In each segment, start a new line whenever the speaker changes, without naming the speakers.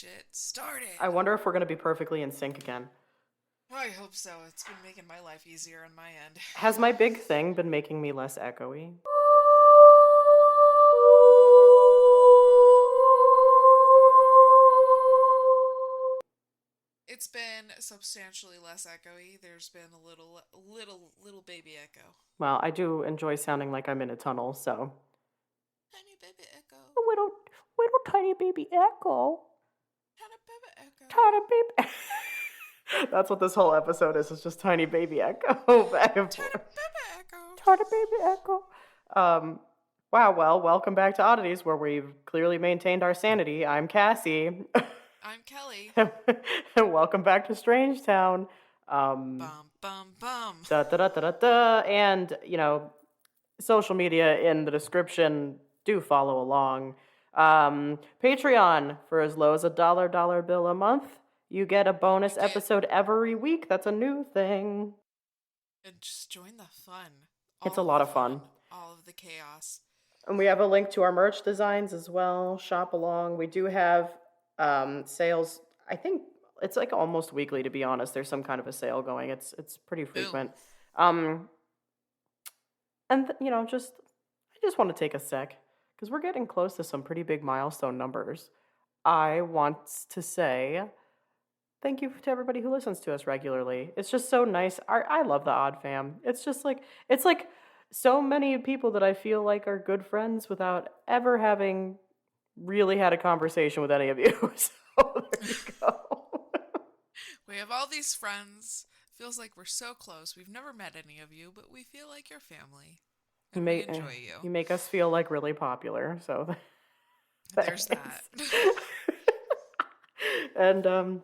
it started.
I wonder if we're going to be perfectly in sync again.
I hope so. It's been making my life easier on my end.
Has my big thing been making me less echoey?
It's been substantially less echoey. There's been a little baby echo.
Well, I do enjoy sounding like I'm in a tunnel, so.
Tiny baby echo.
A little tiny baby echo.
Tiny baby echo.
Tiny baby. That's what this whole episode is. It's just tiny baby echo back and
Tiny
forth.
baby echo.
Tiny baby echo. Wow. Well, welcome back to Oddities, where we've clearly maintained our sanity. I'm Cassie.
I'm Kelly.
And welcome back to Strangetown.
Bum, bum, bum.
Da, da, da, da, da, da. And, social media in the description. Do follow along. Patreon, for as low as $1 bill a month. You get a bonus episode every week. That's a new thing.
And just join the fun.
It's a lot of fun.
All of the chaos.
And we have a link to our merch designs as well. Shop along. We do have sales. I think it's like almost weekly, to be honest. There's some kind of a sale going. It's pretty frequent.
Boom.
And I just want to take a sec because we're getting close to some pretty big milestone numbers. I want to say thank you to everybody who listens to us regularly. It's just so nice. I love the Odd Fam. It's just like so many people that I feel like are good friends without ever having really had a conversation with any of you. So there you go.
We have all these friends. Feels like we're so close. We've never met any of you, but we feel like your family. And we enjoy you.
You make us feel like really popular. So
there's that.
And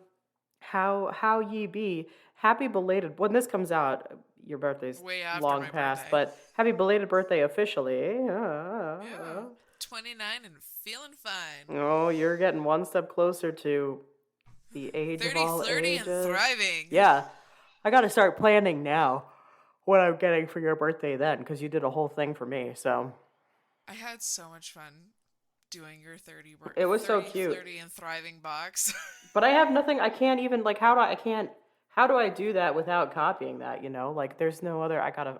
how ye be? Happy belated. When this comes out, your birthday's
way after
long
my
past,
birthday.
but happy belated birthday officially.
Yeah, 29 and feeling fine.
Oh, you're getting one step closer to the age
30,
of all
30
ages.
and thriving.
Yeah, I got to start planning now what I'm getting for your birthday then, because you did a whole thing for me. So
I had so much fun doing your 30
it was so cute.
30 and thriving box.
But I have nothing. I can't even how do I do that without copying that? Like there's no other. I gotta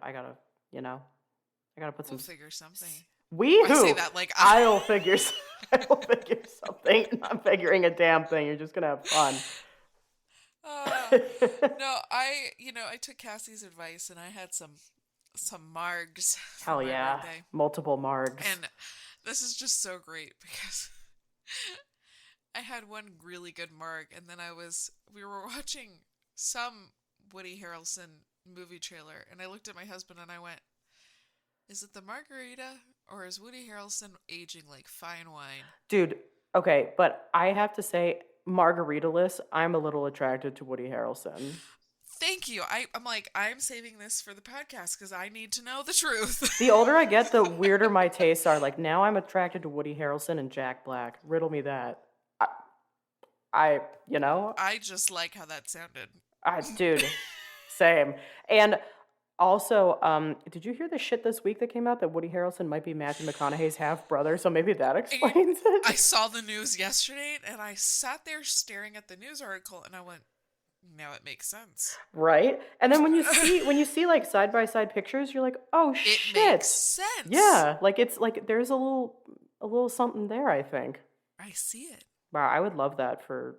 put some.
We'll figure something.
I
say that like
I'll figure something. I'm figuring a damn thing. You're just gonna have fun.
No, I took Cassie's advice and I had some margs.
Hell yeah, birthday. Multiple margs.
And this is just so great because I had one really good marg, and then we were watching some Woody Harrelson movie trailer, and I looked at my husband and I went, is it the margarita or is Woody Harrelson aging like fine wine?
Dude, okay, but I have to say, margarita-less, I'm a little attracted to Woody Harrelson.
Thank you. I'm saving this for the podcast because I need to know the truth.
The older I get, the weirder my tastes are. Like, now I'm attracted to Woody Harrelson and Jack Black. Riddle me that. I
just like how that sounded.
Dude, same. And also, did you hear the shit this week that came out that Woody Harrelson might be Matthew McConaughey's half-brother? So maybe that explains it.
I saw the news yesterday, and I sat there staring at the news article, and I went, now it makes sense.
Right? And then when you see like side-by-side pictures, you're like, oh, shit.
It makes sense.
Yeah, like it's like there's a little something there, I think.
I see it.
Wow, I would love that for...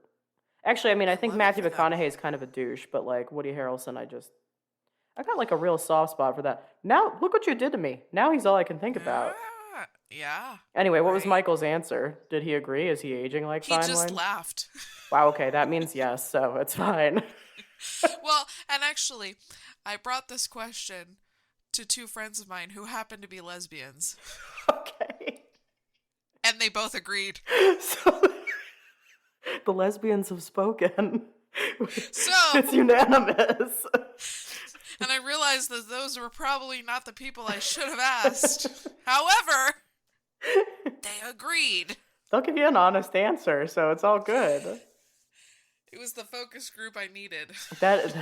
Actually, I mean, I think Matthew McConaughey is kind of a douche, but like Woody Harrelson, I got like a real soft spot for that. Now, look what you did to me. Now he's all I can think about.
Yeah.
Anyway, what was Michael's answer? Did he agree? Is he aging like fine wine?
He just laughed.
Wow, okay, that means yes, so it's fine.
Well, and actually, I brought this question to two friends of mine who happen to be lesbians.
Okay.
And they both agreed.
So the lesbians have spoken.
So
it's unanimous.
And I realized that those were probably not the people I should have asked. However, they agreed.
They'll give you an honest answer, so it's all good.
It was the focus group I needed.
That's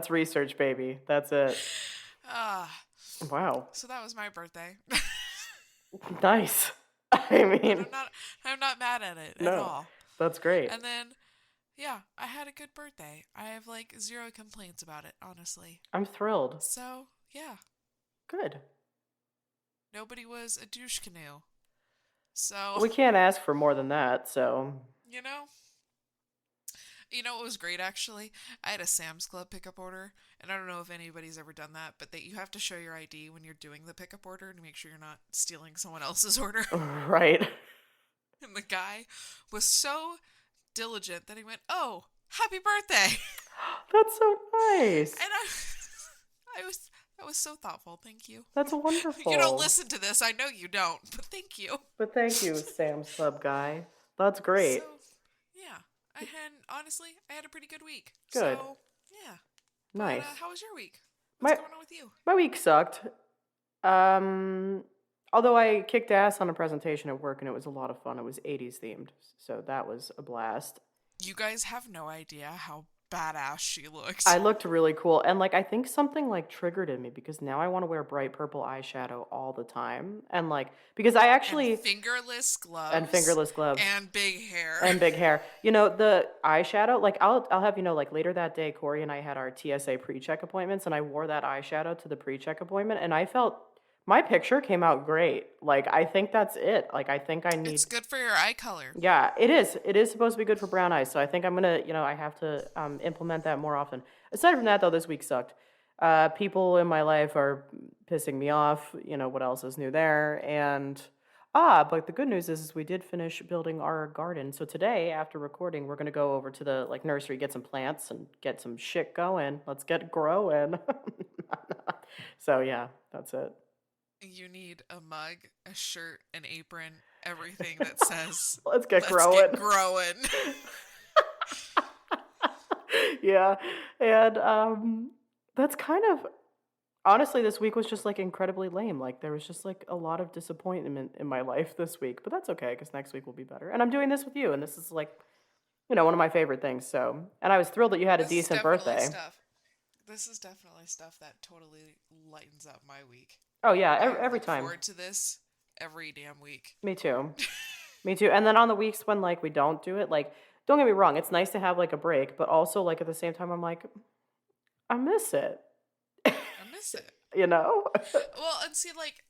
research, baby. That's it. Wow.
So that was my birthday.
Nice. I mean,
I'm not mad at it
no.
at all.
That's great.
And then, yeah, I had a good birthday. I have like zero complaints about it, honestly.
I'm thrilled.
So, yeah,
Good.
nobody was a douche canoe. So,
We can't ask for more than that, so.
you know, you know what was great actually? I had a Sam's Club pickup order, and I don't know if anybody's ever done that, but you have to show your ID when you're doing the pickup order to make sure you're not stealing someone else's order.
Right.
And the guy was so diligent that he went, "Oh, happy birthday!"
That's so nice.
And I was so thoughtful. Thank you.
That's wonderful.
You don't listen to this. I know you don't, but thank you.
But thank you, Sam's Club guy. That's great.
So, yeah, honestly, I had a pretty good week.
Good.
So, yeah.
Nice.
But, how was your week? What's going on with you?
My week sucked. Although I kicked ass on a presentation at work and it was a lot of fun. It was 80s themed, so that was a blast.
You guys have no idea how badass she looks.
I looked really cool, and like I think something like triggered in me because now I want to wear bright purple eyeshadow all the time, and like because I actually
and fingerless gloves and big hair.
You know, the eyeshadow, like I'll have you know, like later that day, Corey and I had our TSA pre-check appointments, and I wore that eyeshadow to the pre-check appointment, and I felt my picture came out great. Like I think that's it. Like I think I need.
It's good for your eye color.
Yeah, it is. It is supposed to be good for brown eyes. So I think I'm gonna, you know, I have to implement that more often. Aside from that, though, this week sucked. People in my life are pissing me off. You know what else is new there? And but the good news is we did finish building our garden. So today, after recording, we're gonna go over to the like nursery, get some plants, and get some shit going. Let's get growing. So yeah, that's it.
You need a mug, a shirt, an apron, everything that says
Let's get growing. Yeah. And that's kind of honestly this week was just like incredibly lame. Like there was just like a lot of disappointment in my life this week, but that's okay because next week will be better. And I'm doing this with you, and this is like, you know, one of my favorite things. So, and I was thrilled that you had a decent birthday.
This is definitely stuff that totally lightens up my week.
Oh yeah, every time. I
look forward to this every damn week.
Me too. Me too. And then on the weeks when like we don't do it, like don't get me wrong, it's nice to have like a break, but also like at the same time I'm like I miss it. You know?
Well, and see like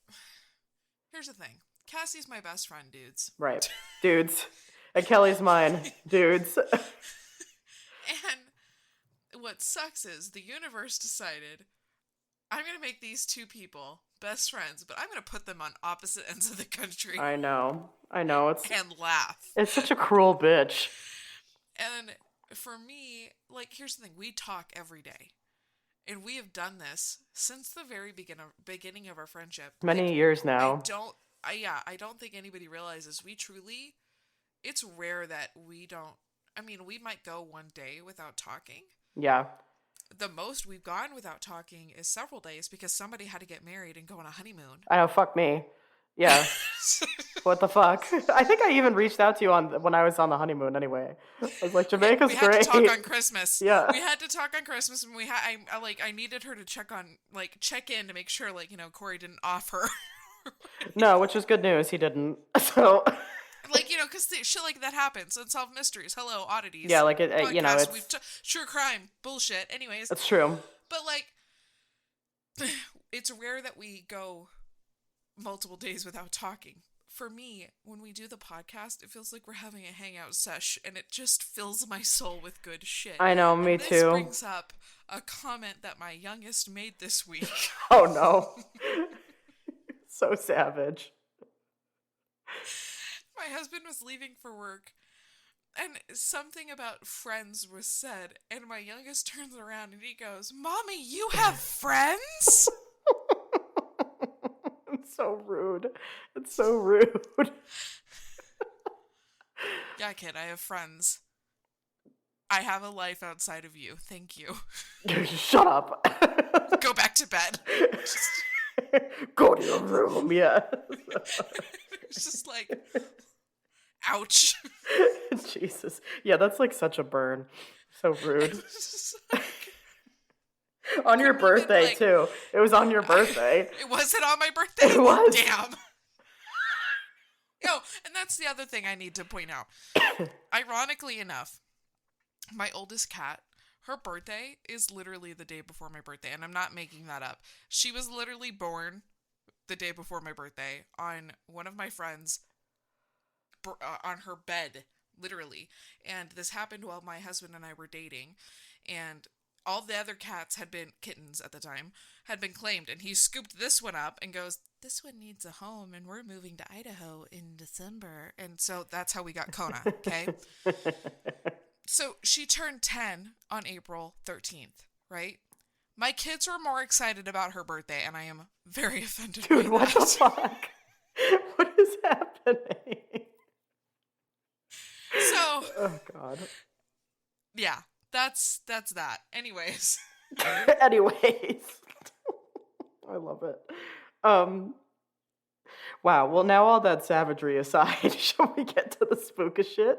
here's the thing. Cassie's my best friend, dudes.
Right. Dudes. And Kelly's mine. Dudes.
And what sucks is the universe decided I'm going to make these two people best friends, but I'm going to put them on opposite ends of the country.
I know. And
laugh.
It's such a cruel bitch.
And for me, like, here's the thing. We talk every day. And we have done this since the very beginning of our friendship.
Many years now.
I don't think anybody realizes it's rare that we might go one day without talking.
Yeah.
The most we've gone without talking is several days because somebody had to get married and go on a honeymoon.
I know, fuck me. Yeah. What the fuck? I think I even reached out to you when I was on the honeymoon anyway. I was like, Jamaica's great.
We had to talk on Christmas.
Yeah.
We had to talk on Christmas, and I needed her to check in to make sure, like, you know, Corey didn't off her.
No, which is good news. He didn't. So...
Like, you know, because shit like that happens. Unsolved mysteries. Hello, Oddities.
Yeah, like, you know, it's...
true crime. Bullshit. Anyways.
That's true.
But, like, it's rare that we go multiple days without talking. For me, when we do the podcast, it feels like we're having a hangout sesh, and it just fills my soul with good shit.
I know, me too.
This brings up a comment that my youngest made this week.
Oh, no. So savage.
My husband was leaving for work, and something about friends was said, and my youngest turns around and he goes, "Mommy, you have friends?"
It's so rude. It's so rude.
Yeah, kid, I have friends. I have a life outside of you. Thank you.
Shut up.
Go back to bed.
Go to your room, yeah.
It's just like... Ouch.
Jesus. Yeah, that's like such a burn. So rude. On your birthday, too. It was on your birthday.
Was it on my birthday?
It was.
Damn. No, and that's the other thing I need to point out. Ironically enough, my oldest cat, her birthday is literally the day before my birthday, and I'm not making that up. She was literally born the day before my birthday on one of my friends' on her bed, literally. And this happened while my husband and I were dating, and all the other cats had been kittens at the time, had been claimed, and he scooped this one up and goes, "This one needs a home, and we're moving to Idaho in December." And so that's how we got Kona, okay? So she turned 10 on April 13th, right? My kids were more excited about her birthday, and I am very offended
Dude,
by
what
that.
the fuck? What is happening?
So,
oh god.
yeah, that's that. Anyways.
Anyways. I love it. Wow, well now all that savagery aside, shall we get to the spook of shit?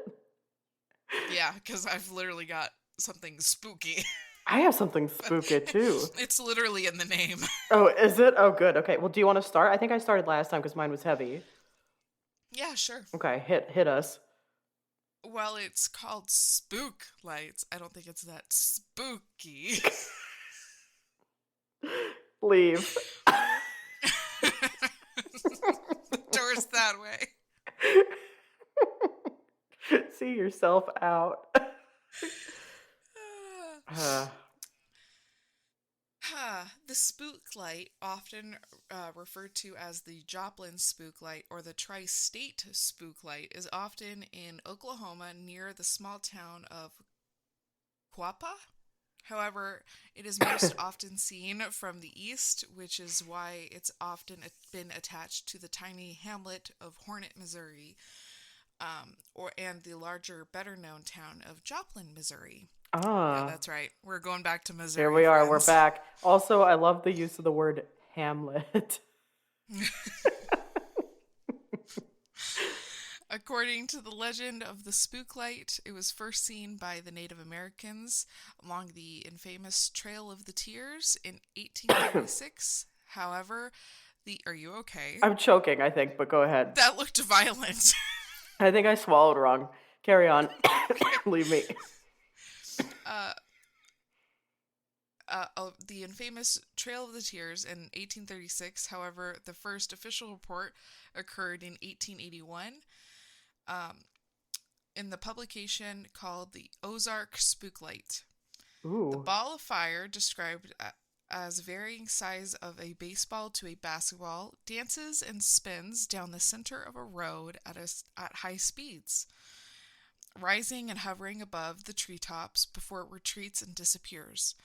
Yeah, because I've literally got something spooky.
I have something spooky too.
It's literally in the name.
Oh, is it? Oh, good. Okay. Well, do you want to start? I think I started last time because mine was heavy.
Yeah, sure.
Okay, hit us.
Well, it's called Spook Lights. I don't think it's that spooky.
Leave.
The door's that way.
See yourself out.
The spook light, often referred to as the Joplin spook light or the tri-state spook light, is often in Oklahoma near the small town of Quapah. However, it is most often seen from the east, which is why it's often been attached to the tiny hamlet of Hornet, Missouri, and the larger, better-known town of Joplin, Missouri.
Ah.
Yeah, that's right. We're going back to Missouri.
Here we are.
Friends.
We're back. Also, I love the use of the word hamlet.
According to the legend of the spook light, it was first seen by the Native Americans along the infamous Trail of the Tears in 1836. However, are you okay?
I'm choking, I think, but go ahead.
That looked violent.
I think I swallowed wrong. Carry on. Leave me.
The infamous Trail of the Tears in 1836. However, the first official report occurred in 1881 in the publication called the Ozark Spook Light.
Ooh.
The ball of fire, described as varying size of a baseball to a basketball, dances and spins down the center of a road at high speeds, rising and hovering above the treetops before it retreats and disappears.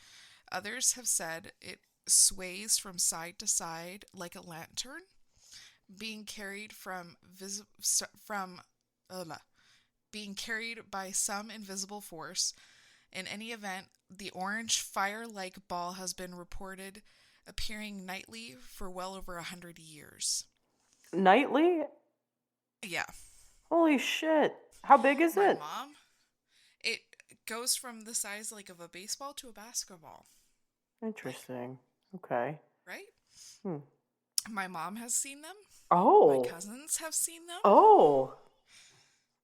Others have said it sways from side to side like a lantern, being carried being carried by some invisible force. In any event, the orange fire-like ball has been reported appearing nightly for well over 100 years.
Nightly?
Yeah.
Holy shit. How big is it?
Mom, it goes from the size like of a baseball to a basketball.
Interesting. Okay.
Right? My mom has seen them.
Oh.
My cousins have seen them.
Oh.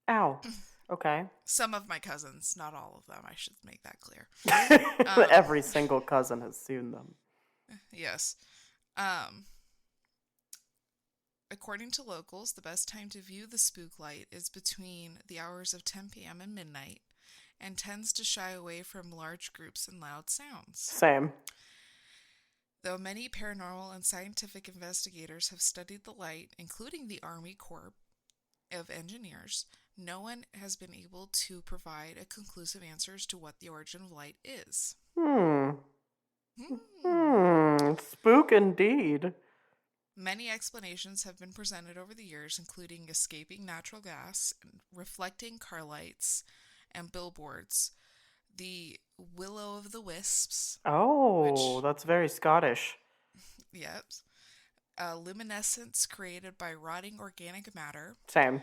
Ow. Okay.
Some of my cousins, not all of them. I should make that clear.
Every single cousin has seen them.
Yes. According to locals, the best time to view the spook light is between the hours of 10 p.m. and midnight, and tends to shy away from large groups and loud sounds.
Same.
Though many paranormal and scientific investigators have studied the light, including the Army Corps of Engineers, no one has been able to provide a conclusive answer as to what the origin of light is.
Spook indeed.
Many explanations have been presented over the years, including escaping natural gas, reflecting car lights, and billboards. The Will o' the Wisps.
Oh, that's very Scottish.
Yep. Luminescence created by rotting organic matter.
Same.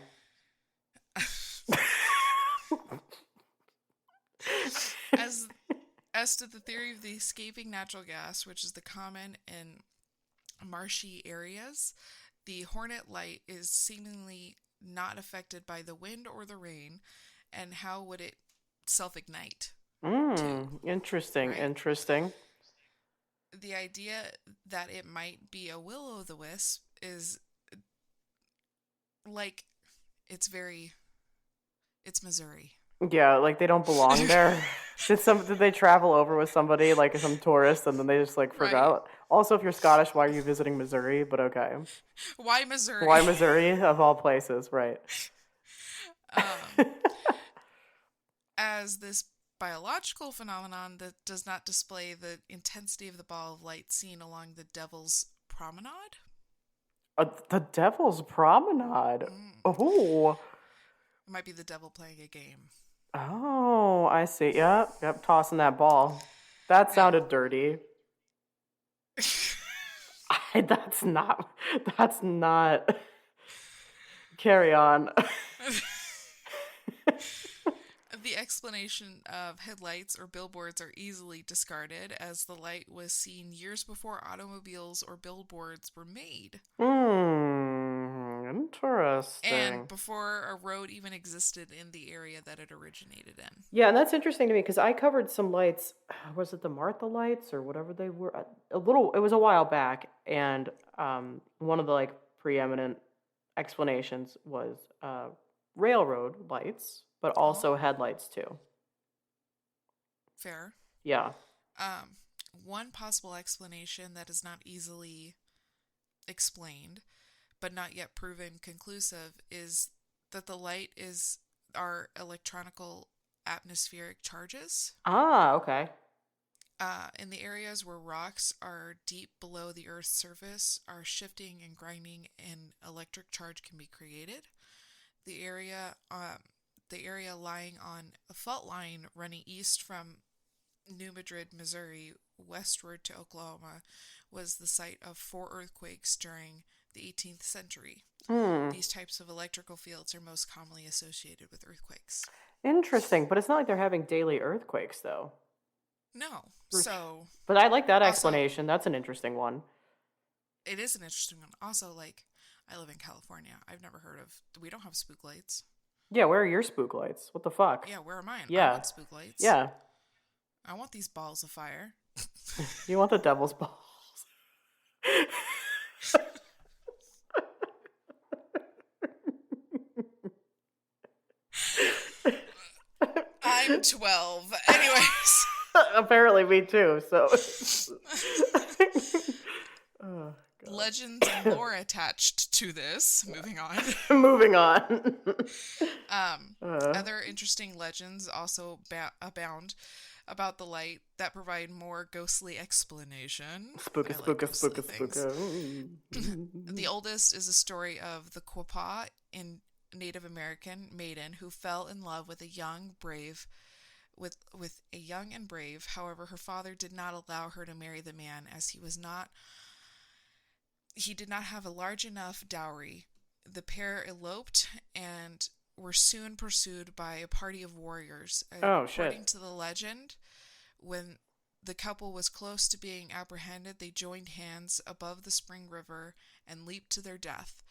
As to the theory of the escaping natural gas, which is the common in marshy areas, the hornet light is seemingly not affected by the wind or the rain, and how would it self-ignite too,
Interesting,
right?
interesting.
The idea that it might be a will-o'-the-wisp is like it's Missouri.
Yeah, like they don't belong there. Did they travel over with somebody, like some tourist, and then they just like
Right.
forgot? Also, if you're Scottish, why are you visiting Missouri? But okay.
Why Missouri?
Why Missouri of all places, right?
um, as this biological phenomenon that does not display the intensity of the ball of light seen along the Devil's Promenade.
The Devil's Promenade.
Mm.
Oh.
It might be the devil playing a game.
Oh, I see. Yep, yep, tossing that ball. That
Yeah.
sounded dirty. That's not. That's not. Carry on.
The explanation of headlights or billboards are easily discarded, as the light was seen years before automobiles or billboards were made. And
Interesting.
before a road even existed in the area that it originated in.
Yeah, and that's interesting to me because I covered some lights. Was it the Martha lights or whatever they were? A little. It was a while back, and one of the like preeminent explanations was railroad lights, but also
Oh,
headlights too.
fair.
Yeah.
Um, One possible explanation that is not easily explained, but not yet proven conclusive, is that the light is our electronical atmospheric charges.
Ah, okay.
In the areas where rocks are deep below the Earth's surface, are shifting and grinding, and electric charge can be created. The area, the area lying on a fault line running east from New Madrid, Missouri, westward to Oklahoma, was the site of 4 earthquakes during the 18th century.
Hmm.
These types of electrical fields are most commonly associated with earthquakes.
Interesting, but it's not like they're having daily earthquakes though.
No,
For-
so
But I like that
also
explanation. That's an interesting one.
it is an interesting one. Also, like, I live in California. I've never heard of. We don't have spook lights.
Yeah, where are your spook lights? What the fuck?
Yeah, where are mine? I
Yeah.
want spook lights.
Yeah.
I want these balls of fire.
You want the devil's balls.
I'm 12. Anyways.
Apparently me too, so oh,
Legends and lore attached to this. Moving on.
moving on.
Other interesting legends also abound about the light that provide more ghostly explanation.
Spooka,
I like
spooka,
ghostly
spooka,
things.
spooka.
The oldest is a story of the Quapaw in Native American maiden who fell in love with a young brave with a young and brave. However, her father did not allow her to marry the man, as he did not have a large enough dowry. The pair eloped and were soon pursued by a party of warriors.
Oh
According
shit.
to the legend, when the couple was close to being apprehended, they joined hands above the spring river and leaped to their death.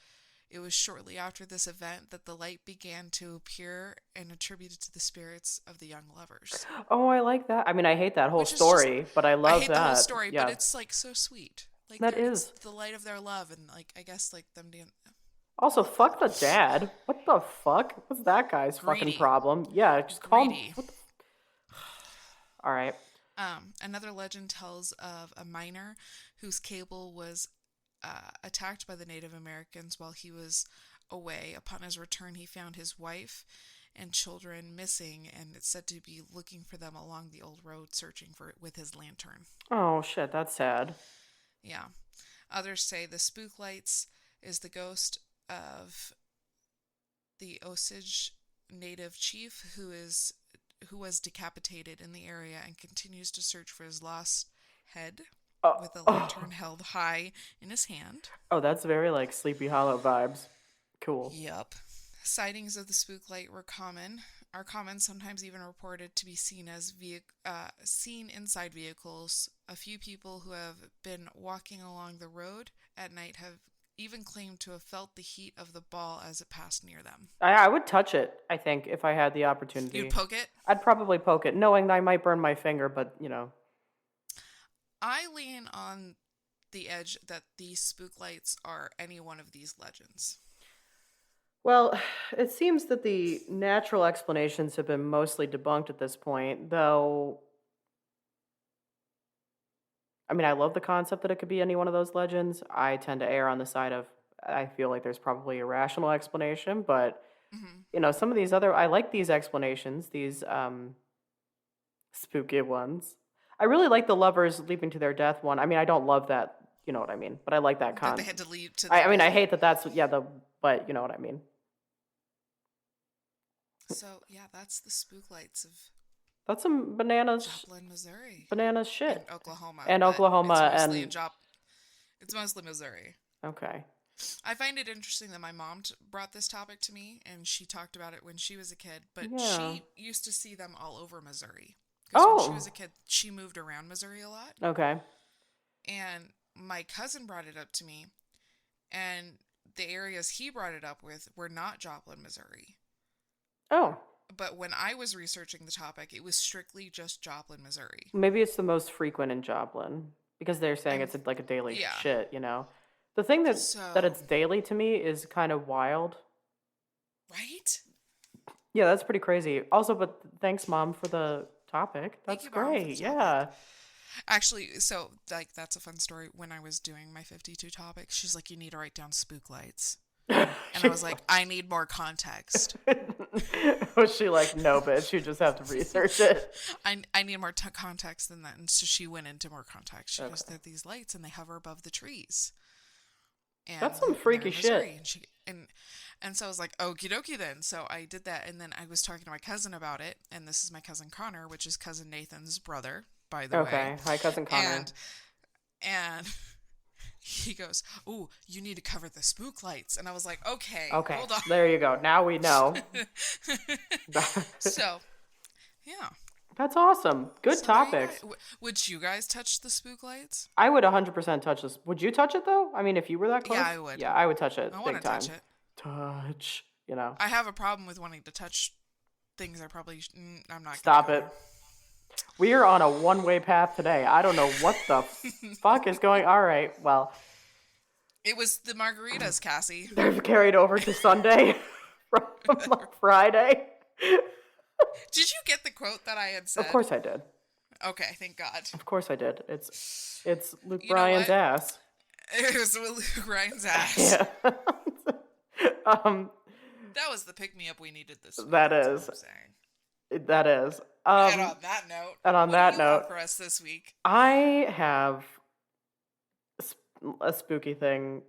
It was shortly after this event that the light began to appear and attributed to the spirits of the young lovers.
Oh, I like that. I mean, I hate that whole
Which is just,
story, but I
I
love
hate the whole
that.
story, but
Yeah,
it's like so sweet. Like
that
it's
is.
the light of their love, and like I guess like them being
Also, fuck the dad. What the fuck? What's that guy's fucking
greedy,
problem? Yeah, just call him.
greedy.
What the? All right.
Another legend tells of a miner whose cable was attacked by the Native Americans while he was away. Upon his return, he found his wife and children missing, and it's said to be looking for them along the old road, searching for it with his lantern.
Oh shit, that's sad.
Yeah. Others say the spook lights is the ghost of the Osage native chief who was decapitated in the area and continues to search for his lost head
Oh,
with a
oh,
lantern held high in his hand.
oh, that's very like Sleepy Hollow vibes. Cool.
Yep. Sightings of the spook light are common, sometimes even reported to be seen inside vehicles. A few people who have been walking along the road at night have even claimed to have felt the heat of the ball as it passed near them.
I would touch it, I think, if I had the
You'd
opportunity.
poke it?
I'd probably poke it, knowing that I might burn my finger, but,
I lean on the edge that these spook lights are any one of these legends.
Well, it seems that the natural explanations have been mostly debunked at this point, though. I mean, I love the concept that it could be any one of those legends. I tend to err on the side of I feel like there's probably a rational explanation, but
Hmm.
some of these other I like these explanations, these spooky ones. I really like the lovers leaping to their death one. I mean, I don't love that, you know what I mean, but I like that
That they had to leap to
I
their
mean, I
death.
hate that that's but you know what I mean.
So, yeah, that's the spook lights of
That's some bananas
Joplin, Missouri.
bananas
And
shit.
Oklahoma,
And
but
Oklahoma and
it's mostly Missouri.
okay.
I find it interesting that my mom brought this topic to me, and she talked about it when she was a kid, but
Yeah.
she used to see them all over Missouri. Because when she was
Oh.
a kid, she moved around Missouri a lot.
Okay.
And my cousin brought it up to me, and the areas he brought it up with were not Joplin, Missouri.
Oh.
But when I was researching the topic, it was strictly just Joplin, Missouri.
Maybe it's the most frequent in Joplin because they're saying
I'm,
it's like a daily
yeah.
shit, The thing that
So,
it's daily to me is kind of wild.
right?
Yeah, that's pretty crazy. Also, but thanks, Mom, for the topic.
Thank
That's
you, Mom, for the
great.
topic.
Yeah.
Actually, so, like, that's a fun story. When I was doing my 52 topics, she's like, you need to write down spook lights. And I was like, I need more context.
Was she like, no, bitch, you just have to research it?
I need more context than that. And so she went into more context. She
Okay.
goes, they're these lights and they hover above the trees. And
That's some freaky shit.
And so I was like, okie dokie then. So I did that. And then I was talking to my cousin about it. And this is my cousin Connor, which is cousin Nathan's brother, by the way.
Okay. Hi, cousin Connor.
And he goes, "Ooh, you need to cover the spook lights." And I was like, okay,
Okay.
hold on.
There you go. Now we know.
So, yeah.
That's awesome. Good
So there you
topics.
go. Would you guys touch the spook lights?
I would 100% touch this. Would you touch it though? I mean, if you were that close?
Yeah, I would.
Yeah, I would touch it
I
big
want to
time.
touch it.
Touch,
I have a problem with wanting to touch things I probably I'm not
Stop
gonna
it. We are on a one-way path today. I don't know what the fuck is going. All right, well,
It was the margaritas, Cassie.
they're carried over to Sunday from Friday.
Did you get the quote that I had said?
Of course I did.
Okay, thank God.
Of course I did. It's Luke
You know
Bryan's
what?
ass.
It was Luke Ryan's ass.
Yeah.
That was the pick-me-up we needed this week.
That
that's
is.
what I'm saying.
That is.
And on that note,
and on
what
that
do you have
note,
for us this week?
I have a spooky thing,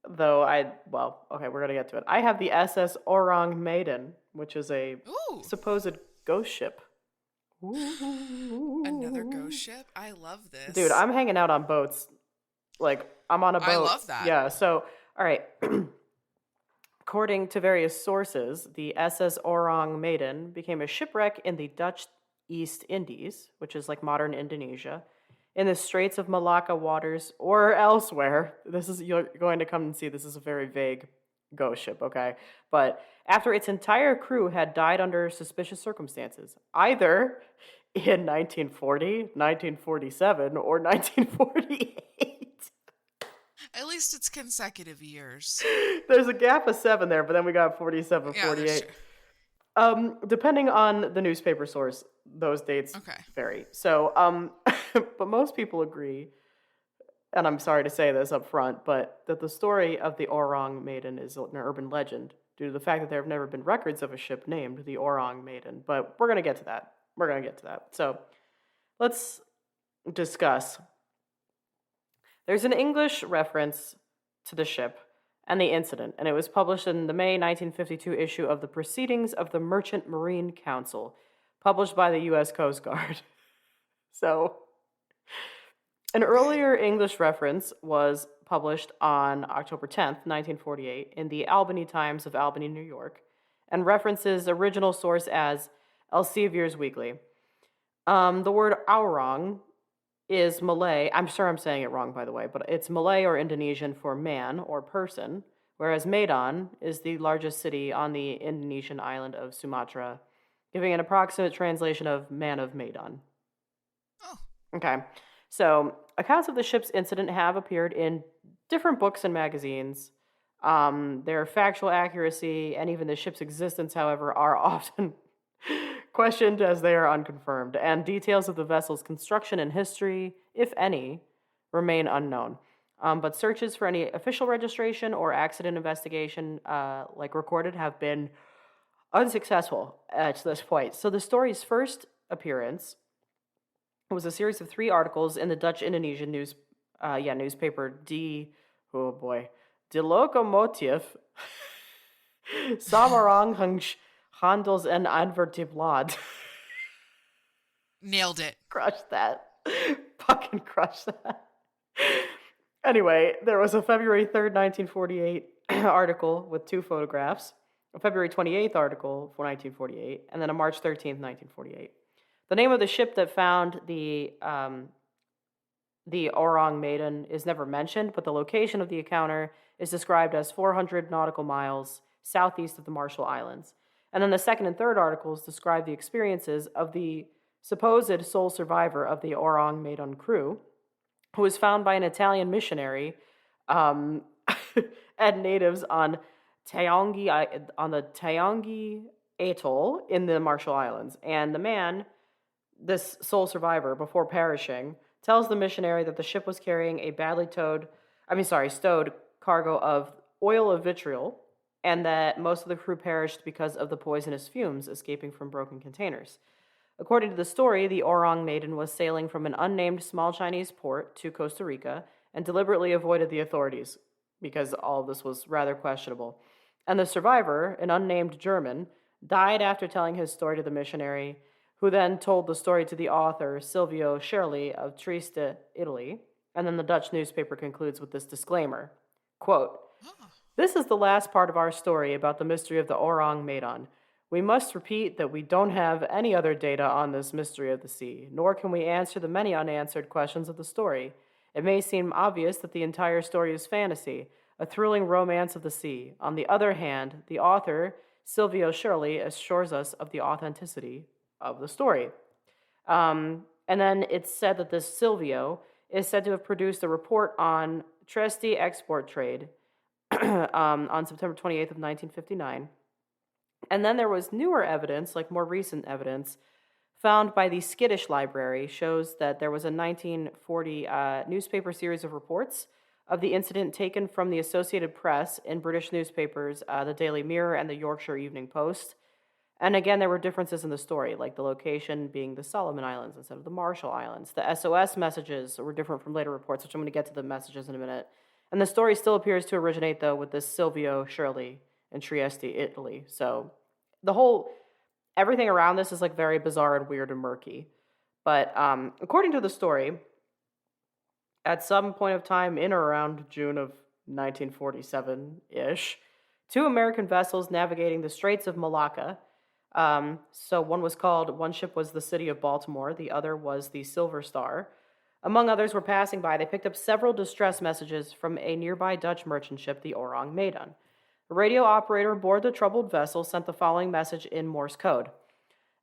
though okay, we're going to get to it. I have the SS Ourang Medan, which is a
Ooh,
supposed ghost ship. Ooh.
another ghost ship? I love this.
Dude, I'm hanging out on boats. Like, I'm on a boat.
I love that.
Yeah, so, all right. According to various sources, the SS Ourang Medan became a shipwreck in the Dutch East Indies, which is like modern Indonesia, in the Straits of Malacca waters or elsewhere. You're going to come and see, this is a very vague ghost ship, okay? But after its entire crew had died under suspicious circumstances, either in 1940, 1947, or 1948.
At least it's consecutive years.
There's a gap of 7 there, but then we got 47,
Yeah,
48. Depending on the newspaper source, those dates vary. So, but most people agree, and I'm sorry to say this up front, but that the story of the Ourang Maiden is an urban legend due to the fact that there have never been records of a ship named the Ourang Maiden. But we're going to get to that. So, let's discuss. There's an English reference to the ship and the incident, and it was published in the May 1952 issue of the Proceedings of the Merchant Marine Council, published by the U.S. Coast Guard. So, an earlier English reference was published on October 10th, 1948, in the Albany Times of Albany, New York, and references original source as Elsevier's Weekly. The word Ourang is Malay. I'm sure I'm saying it wrong, by the way, but it's Malay or Indonesian for man or person, whereas Medan is the largest city on the Indonesian island of Sumatra, giving an approximate translation of Man of Medan.
Oh.
Okay. So, accounts of the ship's incident have appeared in different books and magazines. Their factual accuracy and even the ship's existence, however, are often questioned as they are unconfirmed, and details of the vessel's construction and history, if any, remain unknown. But searches for any official registration or accident investigation, like recorded, have been unsuccessful to this point. So the story's first appearance was a series of 3 articles in the Dutch Indonesian newspaper oh boy, De Locomotief Samarang Handels en Advertitieblad.
Nailed it.
Crush that. Fucking crush that. Anyway, there was a February 3rd, 1948 article with 2 photographs, a February 28th article for 1948, and then a March 13th, 1948. The name of the ship that found the Ourang Medan is never mentioned, but the location of the encounter is described as 400 nautical miles southeast of the Marshall Islands. And then the second and third articles describe the experiences of the supposed sole survivor of the Ourang Medan crew, who was found by an Italian missionary and natives on the Taongi Atoll in the Marshall Islands. And the man, this sole survivor, before perishing, tells the missionary that the ship was carrying a stowed cargo of oil of vitriol, and that most of the crew perished because of the poisonous fumes escaping from broken containers. According to the story, the Ourang Medan was sailing from an unnamed small Chinese port to Costa Rica and deliberately avoided the authorities because all of this was rather questionable. And the survivor, an unnamed German, died after telling his story to the missionary, who then told the story to the author, Silvio Scherli of Trieste, Italy. And then the Dutch newspaper concludes with this disclaimer, quote,
Oh.
"This is the last part of our story about the mystery of the Ourang Medan. We must repeat that we don't have any other data on this mystery of the sea, nor can we answer the many unanswered questions of the story. It may seem obvious that the entire story is fantasy, a thrilling romance of the sea. On the other hand, the author, Silvio Scherli, assures us of the authenticity of the story." And then it's said that this Silvio is said to have produced a report on Trieste export trade on September 28th of 1959. And then there was newer evidence, like more recent evidence, found by the Skittish Library, shows that there was a 1940 newspaper series of reports of the incident taken from the Associated Press in British newspapers, the Daily Mirror and the Yorkshire Evening Post. And again, there were differences in the story, like the location being the Solomon Islands instead of the Marshall Islands. The SOS messages were different from later reports, which I'm going to get to the messages in a minute. And the story still appears to originate, though, with this Silvio Scherli in Trieste, Italy. So everything around this is like very bizarre and weird and murky. But according to the story, at some point of time in or around June of 1947-ish, 2 American vessels navigating the Straits of Malacca, so one ship was the City of Baltimore, the other was the Silver Star. Among others were passing by, they picked up several distress messages from a nearby Dutch merchant ship, the Ourang Medan. A radio operator aboard the troubled vessel sent the following message in Morse code.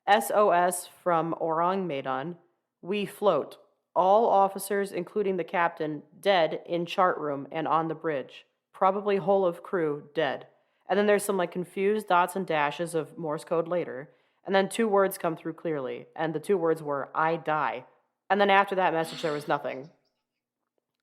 SOS from Ourang Medan, we float. All officers, including the captain, dead in chart room and on the bridge. Probably whole of crew, dead. And then there's some like confused dots and dashes of Morse code later. And then 2 words come through clearly. And the 2 words were, I die. And then after that message, there was nothing.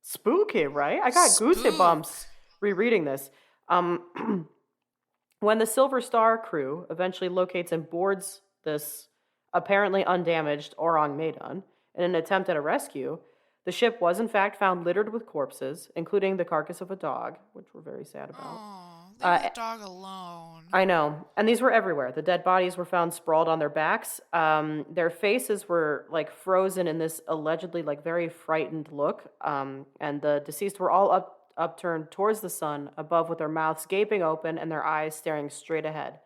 Spooky, right? I got goosebumps rereading this. When the Silver Star crew eventually locates and boards this apparently undamaged Ourang Medan in an attempt at a rescue, the ship was in fact found littered with corpses, including the carcass of a dog, which we're very sad about.
Oh, leave the dog alone.
I know. And these were everywhere. The dead bodies were found sprawled on their backs. Their faces were like frozen in this allegedly like very frightened look. And the deceased were all upturned towards the sun above with their mouths gaping open and their eyes staring straight ahead.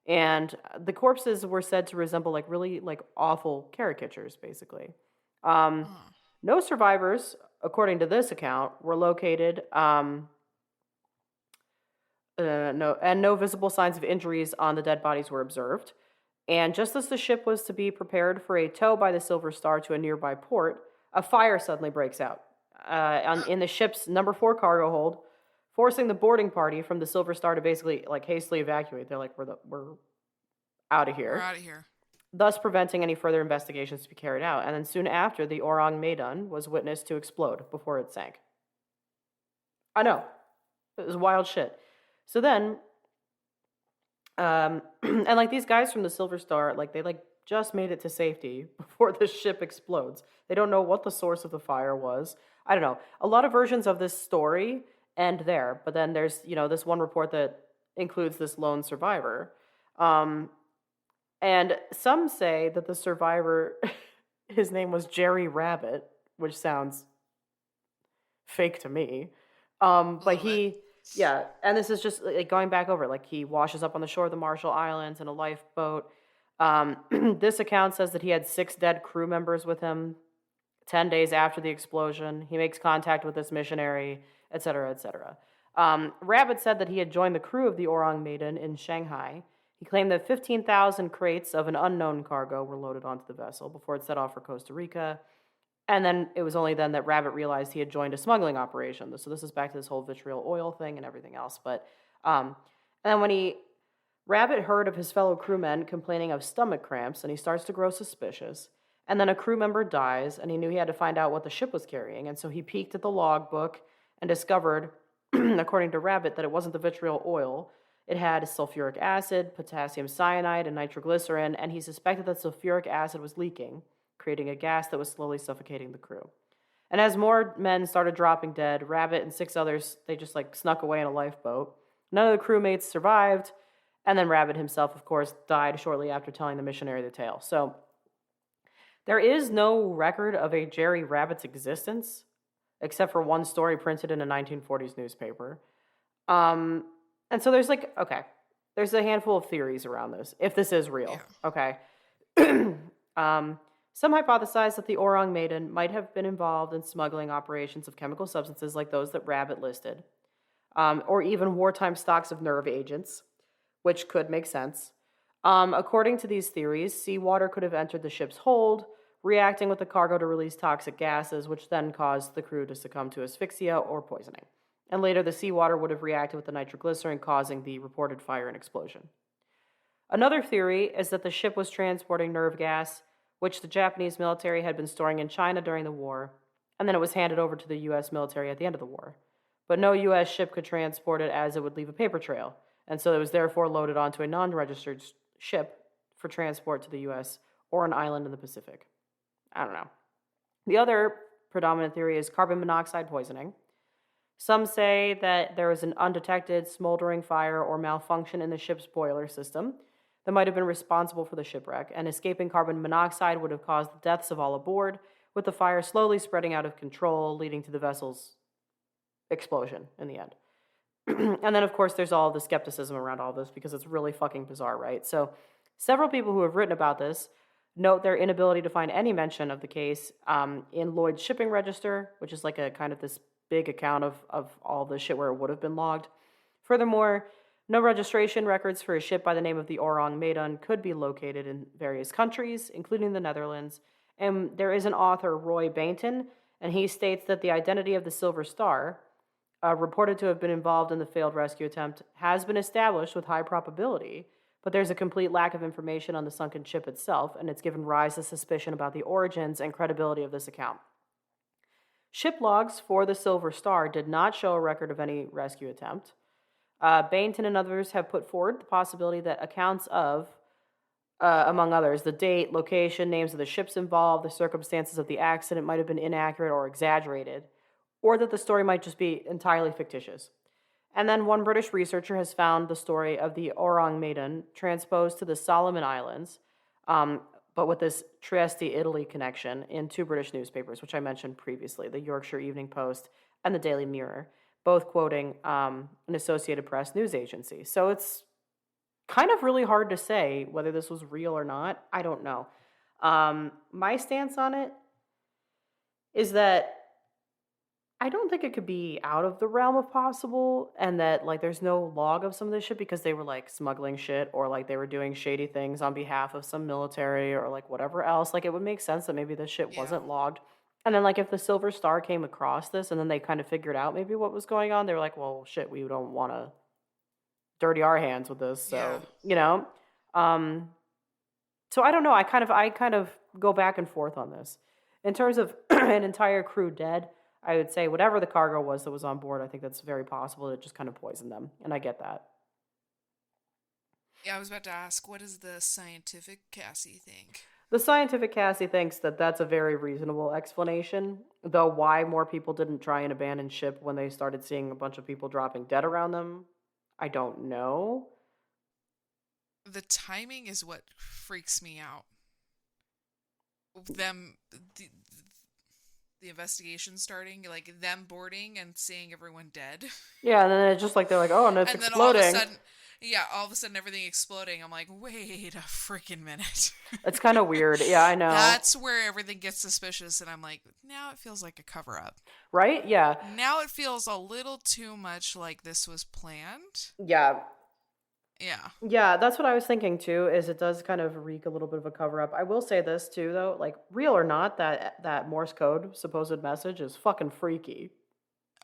And the corpses were said to resemble like really like awful caricatures, basically. No survivors, according to this account, were located. No visible signs of injuries on the dead bodies were observed. And just as the ship was to be prepared for a tow by the Silver Star to a nearby port, a fire suddenly breaks out in the ship's number 4 cargo hold, forcing the boarding party from the Silver Star to basically like hastily evacuate. They're like, we're out of
We're
here,
out of here.
thus preventing any further investigations to be carried out. And then soon after, the Ourang Medan was witnessed to explode before it sank. I know, it was wild shit. So then, and like these guys from the Silver Star, like they like just made it to safety before the ship explodes. They don't know what the source of the fire was. I don't know. A lot of versions of this story end there, but then there's this one report that includes this lone survivor, and some say that the survivor, his name was Jerry Rabbit, which sounds fake to me. But yeah, and this is just like going back over, like he washes up on the shore of the Marshall Islands in a lifeboat. This account says that he had 6 dead crew members with him 10 days after the explosion. He makes contact with this missionary, etc., etc. Rabbit said that he had joined the crew of the Ourang Medan in Shanghai. He claimed that 15,000 crates of an unknown cargo were loaded onto the vessel before it set off for Costa Rica. And then it was only then that Rabbit realized he had joined a smuggling operation. So this is back to this whole vitriol oil thing and everything else. But and then when Rabbit heard of his fellow crewmen complaining of stomach cramps, and he starts to grow suspicious. And then a crew member dies, and he knew he had to find out what the ship was carrying. And so he peeked at the logbook and discovered, according to Rabbit, that it wasn't the vitriol oil. It had sulfuric acid, potassium cyanide, and nitroglycerin, and he suspected that sulfuric acid was leaking, creating a gas that was slowly suffocating the crew. And as more men started dropping dead, Rabbit and 6 others, they just like snuck away in a lifeboat. None of the crewmates survived, and then Rabbit himself, of course, died shortly after telling the missionary the tale. So there is no record of a Jerry Rabbit's existence, except for one story printed in a 1940s newspaper. And so there's there's a handful of theories around this, if this is real.
Yeah.
Okay. Some hypothesize that the Ourang Medan might have been involved in smuggling operations of chemical substances like those that Rabbit listed, or even wartime stocks of nerve agents, which could make sense. According to these theories, seawater could have entered the ship's hold, reacting with the cargo to release toxic gases, which then caused the crew to succumb to asphyxia or poisoning. And later, the seawater would have reacted with the nitroglycerin, causing the reported fire and explosion. Another theory is that the ship was transporting nerve gas, which the Japanese military had been storing in China during the war, and then it was handed over to the U.S. military at the end of the war. But no U.S. ship could transport it as it would leave a paper trail, and so it was therefore loaded onto a non-registered ship for transport to the U.S. or an island in the Pacific. I don't know. The other predominant theory is carbon monoxide poisoning. Some say that there was an undetected smoldering fire or malfunction in the ship's boiler system that might have been responsible for the shipwreck, and escaping carbon monoxide would have caused the deaths of all aboard, with the fire slowly spreading out of control, leading to the vessel's explosion in the end. And then, of course, there's all the skepticism around all this because it's really fucking bizarre, right? So several people who have written about this note their inability to find any mention of the case in Lloyd's shipping register, which is like a kind of this big account of all the shit where it would have been logged. Furthermore, no registration records for a ship by the name of the Ourang Medan could be located in various countries, including the Netherlands. And there is an author, Roy Bainton, and he states that the identity of the Silver Star, reported to have been involved in the failed rescue attempt, has been established with high probability, but there's a complete lack of information on the sunken ship itself, and it's given rise to suspicion about the origins and credibility of this account. Ship logs for the Silver Star did not show a record of any rescue attempt. Bainton and others have put forward the possibility that accounts of, among others, the date, location, names of the ships involved, the circumstances of the accident might have been inaccurate or exaggerated, or that the story might just be entirely fictitious. And then one British researcher has found the story of the Ourang Medan transposed to the Solomon Islands, but with this Trieste, Italy connection in 2 British newspapers, which I mentioned previously, the Yorkshire Evening Post and the Daily Mirror, both quoting an Associated Press news agency. So it's kind of really hard to say whether this was real or not. I don't know. My stance on it is that I don't think it could be out of the realm of possible, and that like there's no log of some of this shit because they were like smuggling shit or like they were doing shady things on behalf of some military or like whatever else. Like it would make sense that maybe this shit
Yeah.
wasn't logged. And then like if the Silver Star came across this and then they kind of figured out maybe what was going on, they were like, well shit, we don't want to dirty our hands with this.
Yeah.
So, you know. Um so I don't know. I kind of go back and forth on this. In terms of an entire crew dead, I would say whatever the cargo was that was on board, I think that's very possible. It just kind of poisoned them, and I get that.
Yeah, I was about to ask, what does the scientific Cassie think?
The scientific Cassie thinks that that's a very reasonable explanation, though why more people didn't try and abandon ship when they started seeing a bunch of people dropping dead around them, I don't know.
The timing is what freaks me out. Them, the investigation starting, like them boarding and seeing everyone dead.
Yeah, and then it's just like they're like, oh, and it's
And then all of a
exploding.
sudden, yeah, all of a sudden everything exploding. I'm like, wait a freaking minute.
It's kind of weird. Yeah, I know.
That's where everything gets suspicious, and I'm like, now it feels like a cover up.
Right? Yeah.
Now it feels a little too much like this was planned.
Yeah.
Yeah.
Yeah, that's what I was thinking too, is it does kind of reek a little bit of a cover up. I will say this too though, like real or not, that Morse code supposed message is fucking freaky.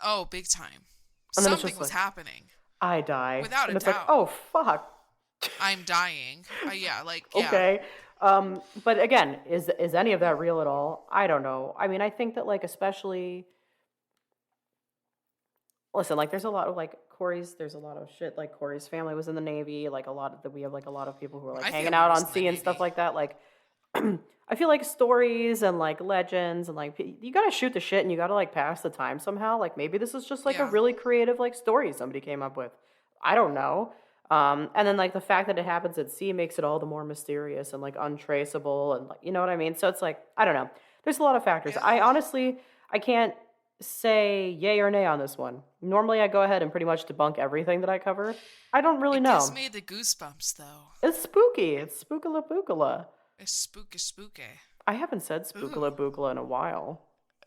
Oh, big time.
And then it's
Something
just
was
like,
happening.
I die.
Without
And
a
it's like,
doubt.
oh fuck.
I'm dying. Yeah, like, yeah.
Okay. But again, is any of that real at all? I don't know. I mean, I think that like especially listen, like there's a lot of like there's a lot of shit like Corey's family was in the Navy, like a lot of we have like a lot of people who are like
My
hanging
family
out
was
on
in the
sea and stuff
Navy.
like that. Like I feel like stories and like legends and like you gotta shoot the shit and you gotta like pass the time somehow. Like maybe this is just like a
Yeah.
really creative like story somebody came up with. I don't know. And then like the fact that it happens at sea makes it all the more mysterious and like untraceable and like you know what I mean. So it's like I don't know. There's a lot of factors. I
Yeah.
honestly I can't say yay or nay on this one. Normally I go ahead and pretty much debunk everything that I cover. I don't really
It gives
know.
me the goosebumps, though.
It's spooky. It's spookalabookala.
It's spooky.
I haven't said
Ooh.
spookalabookala in a while.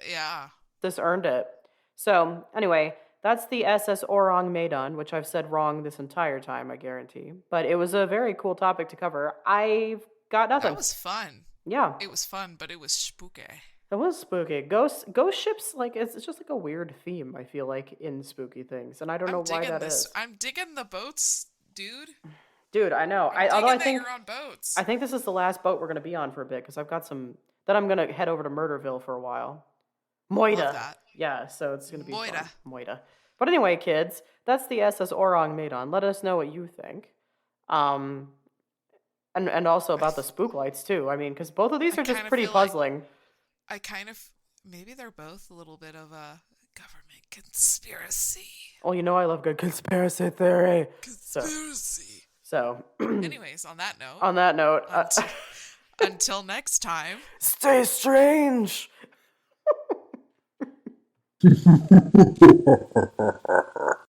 Yeah.
This earned it. So, anyway, that's the SS Ourang Medan, which I've said wrong this entire time, I guarantee. But it was a very cool topic to cover. I've got nothing.
That was fun.
Yeah,
It was fun, but it was spooky.
it was spooky. Ghost ships, like, it's just like a weird theme, I feel like, in spooky things. And I don't
I'm
know why
digging
that
this.
is.
I'm digging the boats, dude.
Dude, I know.
I'm
Although
digging that you're on boats.
I think this is the last boat we're going to be on for a bit because I've got some. Then I'm going to head over to Murderville for a while. Moida.
Love that.
Yeah, so it's going to be
Moida.
fun. Moida. But anyway, kids, that's the SS Ourang Medan. Let us know what you think. And also about the spook lights too. I mean, because both of these
I
are just
kinda
pretty
feel like-
puzzling.
I kind of maybe they're both a little bit of a government conspiracy.
Well, you know I love good conspiracy theory.
Conspiracy.
So,
Anyways, on that note,
on that note,
until next time.
stay strange.